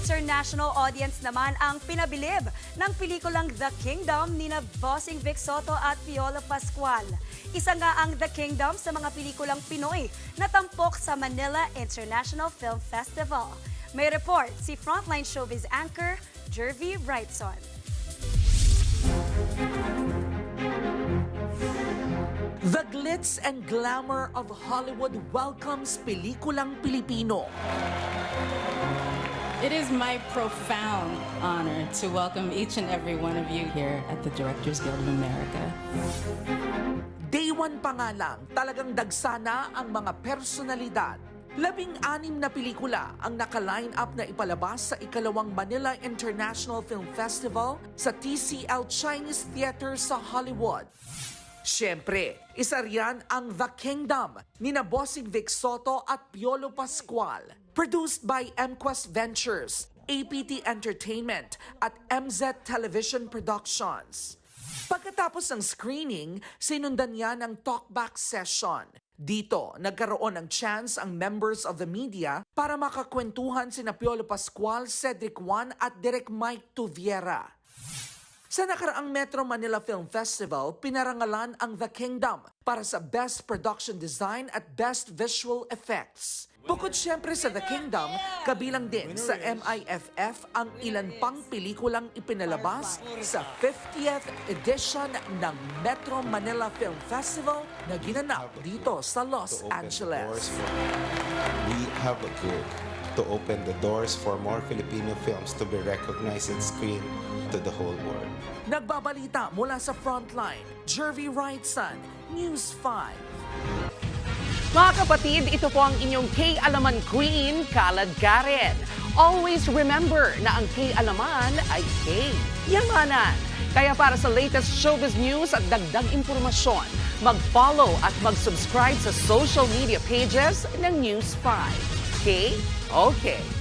International audience naman ang pinabilib ng pelikulang The Kingdom ni Bossing Vic Soto at Piolo Pascual. Isa nga ang The Kingdom sa mga pelikulang Pinoy na tampok sa Manila International Film Festival. May report si Frontline Showbiz anchor Jervy Wrightson. The glitz and glamour of Hollywood welcomes pelikulang Pilipino. It is my profound honor to welcome each and every one of you here at the Directors Guild of America. Day one pa nga lang, talagang dagsana ang mga personalidad. 16 na pelikula ang naka-line up na ipalabas sa ikalawang Manila International Film Festival sa TCL Chinese Theater sa Hollywood. Siyempre, isa riyan ang The Kingdom ni Bossing Vic Soto at Piolo Pascual. Produced by MQuest Ventures, APT Entertainment at MZ Television Productions. Pagkatapos ng screening, sinundan niya ng talkback session. Dito, nagkaroon ng chance ang members of the media para makakwentuhan sina Piolo Pascual, Cedric Juan at Direk Mike Tuviera. Sa nakaraang Metro Manila Film Festival, pinarangalan ang The Kingdom para sa Best Production Design at Best Visual Effects. Bukod siyempre sa The Kingdom, kabilang din sa MIFF ang ilan pang pelikulang ipinalabas sa 50th edition ng Metro Manila Film Festival na ginanap dito sa Los Angeles. We have a goal to open the doors for more Filipino films to be recognized and screened to the whole world. Nagbabalita mula sa Frontline, Jervy Wrightson, News 5. Mga kapatid, ito po ang inyong K-Alaman Queen, Kalad Karen. Always remember na ang K-Alaman ay K-Yamanan. Kaya para sa latest showbiz news at dagdag impormasyon, mag-follow at mag-subscribe sa social media pages ng News 5. K? Okay.